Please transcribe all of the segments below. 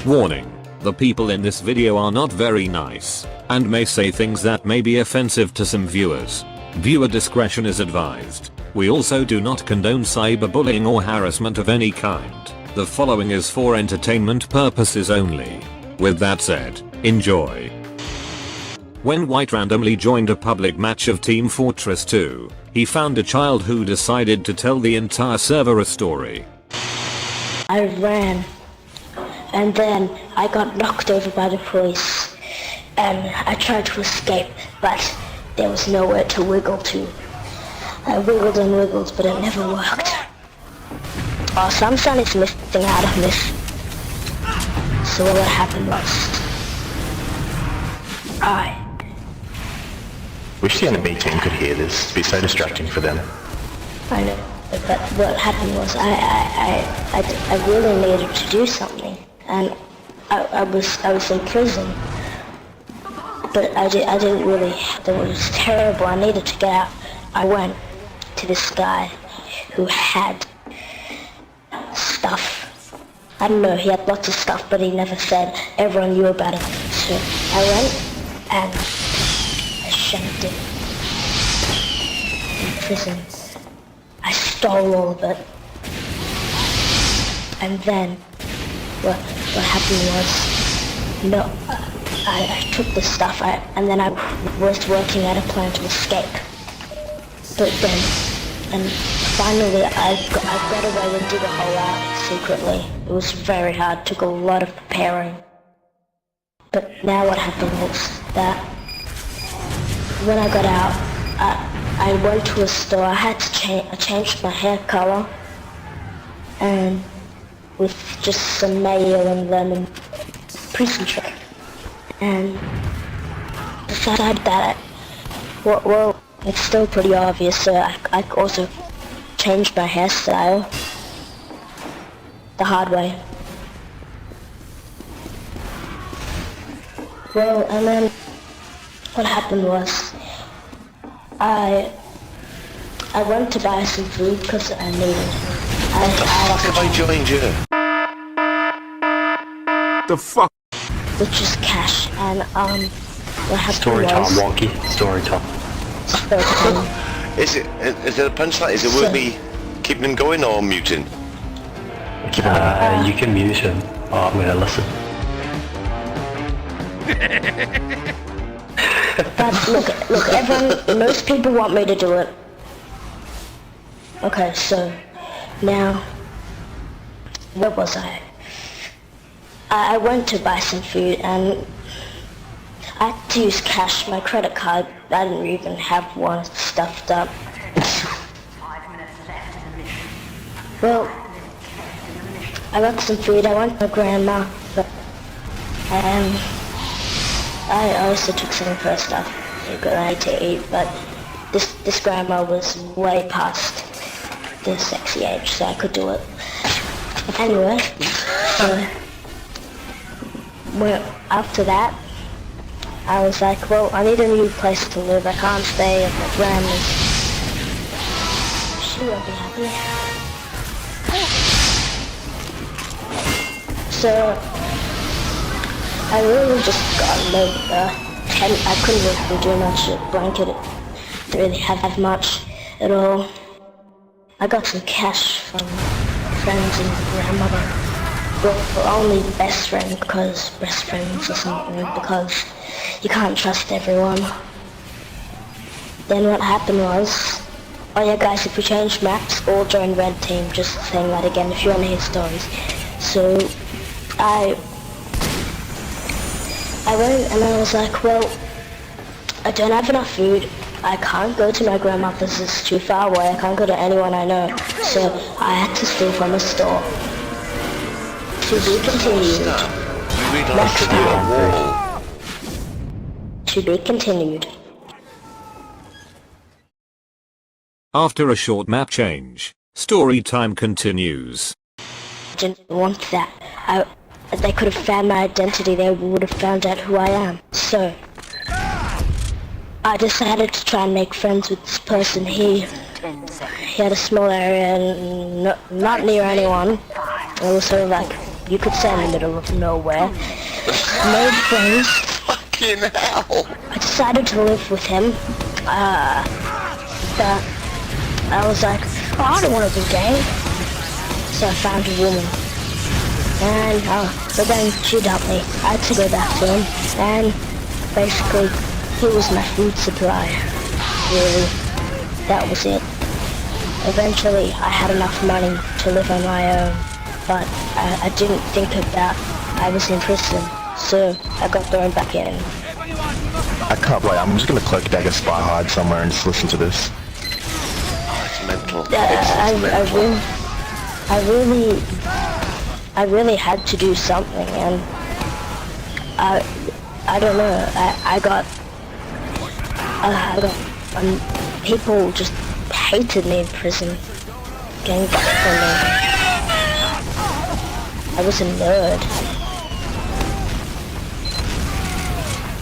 Warning, the people in this video are not very nice, and may say things that may be offensive to some viewers. Viewer discretion is advised. We also do not condone cyberbullying or harassment of any kind. The following is for entertainment purposes only. With that said, enjoy. When White randomly joined a public match of Team Fortress 2, he found a child who decided to tell the entire server a story. I ran, and then I got knocked over by the police, and I tried to escape, but there was nowhere to wiggle to. I wiggled and wiggled, but it never worked. Oh, some sun is missing out of this. So what happened was, I wish the enemy team could hear this. It'd be so distracting for them. know, but what happened was I really needed to do something, and I was in prison, but I didn't really. It was terrible. I needed to get out. I went to this guy who had stuff. I don't know, he had lots of stuff, but he never said. Everyone knew about it. So I went and I shoved it in prison. I stole all of it. And then what happened was, I took the stuff and then I was working at a plan to escape. But then, and finally I got away and did a whole lot secretly. It was very hard, took a lot of preparing. But now what happened was that when I got out, I went to a store. I had to I changed my hair color, and with just some mayo and lemon prison trick. And besides that, well, it's still pretty obvious, so I also changed my hairstyle the hard way. Well, and then what happened was I went to buy some food because I needed it. Fuck have I joined you? The fuck? Which is cash, and what happened Story time, was... Wonky. Story time. Is it a punchline? Is it worth me keeping him going or muting? You can mute him. Oh, I'm gonna listen. But look, everyone, most people want me to do it. Okay, so now, where was I? I went to buy some food and I had to use cash. My credit card, I didn't even have one stuffed up. Well, I got some food. I went to my grandma, but I also took some of her stuff because I had to eat. But this grandma was way past the sexy age, so I could do it. Anyway, well, after that, I was like, well, I need a new place to live. I can't stay at my grandma's. She won't be happy. So I really just got a tent. I couldn't really do much. A blanket, didn't really have much at all. I got some cash from friends and grandmother. Well, only best friend, because best friends or something, because you can't trust everyone. Then what happened was, oh yeah guys, if we change maps, all join red team, just saying that again if you want to hear stories. So I went and I was like, well, I don't have enough food, I can't go to my grandmother's, it's too far away, I can't go to anyone I know, so I had to steal from a store. To be continued. To be continued. After a short map change, story time continues. I didn't want that. They could have found my identity, they would have found out who I am. So I decided to try and make friends with this person. He had a small area and not near anyone. It was sort of like you could say in the middle of nowhere. Made friends. Fucking hell! I decided to live with him. But I was like, oh, I don't want to be gay. So I found a woman. And, but then she dumped me. I had to go back to him. And basically, he was my food supply. Really. That was it. Eventually, I had enough money to live on my own. But I didn't think about I was in prison. So I got thrown back in. I can't wait. I'm just gonna click Dagger Spy Hide somewhere and just listen to this. Oh, it's mental. I really had to do something, and I don't know. I got people just hated me in prison, getting back from me. I was a nerd,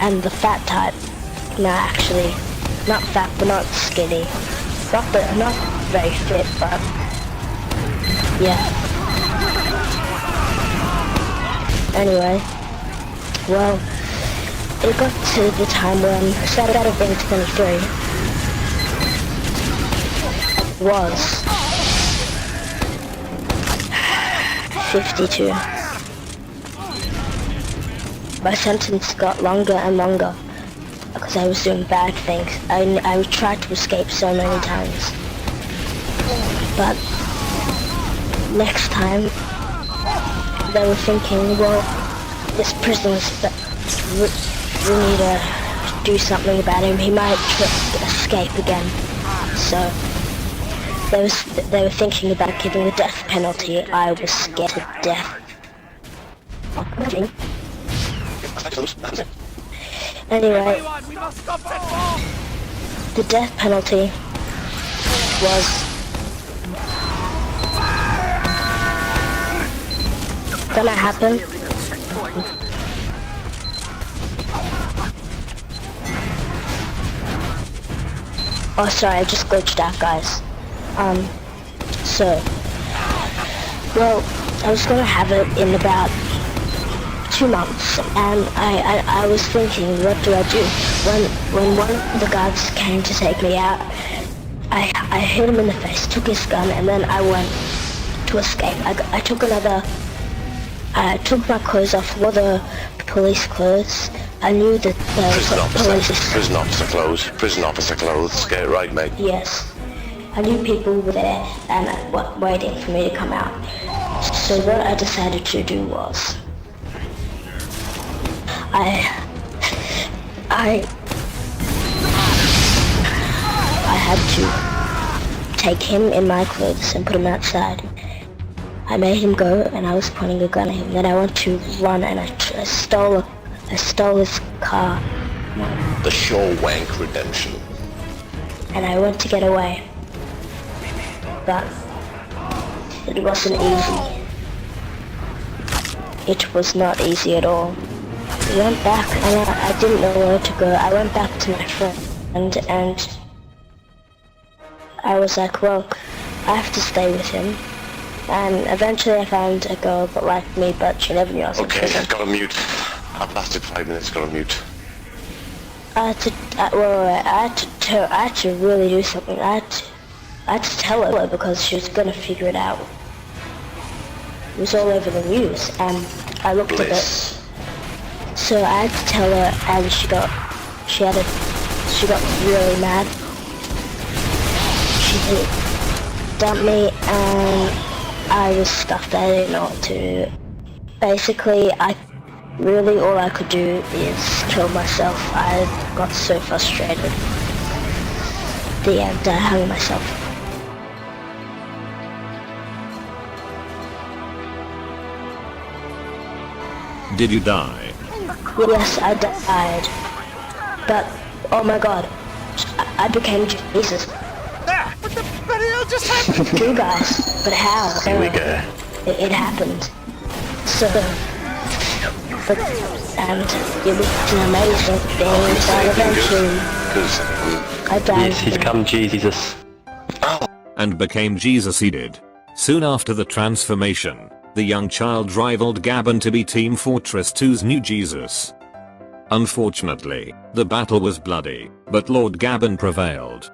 and the fat type. No, actually, not fat, but not skinny. Not very fit, but yeah. Anyway, well, it got to the time when I started out of being 23. Was 52. My sentence got longer and longer because I was doing bad things. I tried to escape so many times. But next time, they were thinking, well, this prisoner, we need to do something about him. He might escape again. So they were thinking about giving the death penalty. I was scared to death. Anyway, the death penalty was gonna happen. Oh, sorry, I just glitched out, guys. Well, I was gonna have it in about 2 months, and I was thinking, what do I do? When one of the guards came to take me out, I hit him in the face, took his gun, and then I went to escape. I took my clothes off, wore the police clothes. I knew that Prison officer clothes, get it right, mate. Yes. I knew people were there and waiting for me to come out. So what I decided to do was I had to take him in my clothes and put him outside. I made him go, and I was pointing a gun at him. Then I went to run, and I stole his car. The Shaw Wank redemption. And I went to get away. But it wasn't easy. It was not easy at all. I went back, and I didn't know where to go. I went back to my friend, and I was like, well, I have to stay with him. And eventually I found a girl that liked me, but she never knew I was in prison. Okay, gotta mute. I've lasted 5 minutes, gotta mute. I had to really do something. I had to tell her because she was gonna figure it out. It was all over the news, and I looked at it. So I had to tell her, and she got really mad. She dumped me, and I was stuffed. I didn't know what to do. Basically, all I could do is kill myself. I got so frustrated. At the end, I hung myself. Did you die? Yes, I died. But, oh my god, I became Jesus. What the hell just happened? You guys, but how? Here we go. It happened. So, and it was an amazing thing, but eventually, I died. Yes, he's come Jesus. And became Jesus he did. Soon after the transformation, The young child rivaled Gabon to be Team Fortress 2's new Jesus. Unfortunately, the battle was bloody, but Lord Gabon prevailed.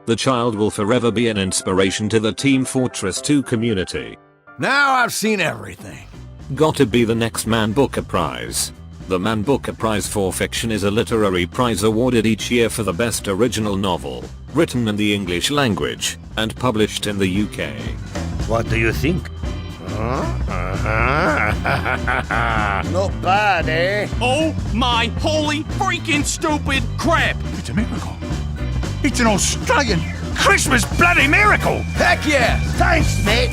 The child will forever be an inspiration to the Team Fortress 2 community. Now I've seen everything. Gotta be the next Man Booker Prize. The Man Booker Prize for Fiction is a literary prize awarded each year for the best original novel, written in the English language, and published in the UK. What do you think? Not bad, eh? Oh my holy freaking stupid crap! It's a miracle. It's an Australian Christmas bloody miracle! Heck yeah! Thanks, mate!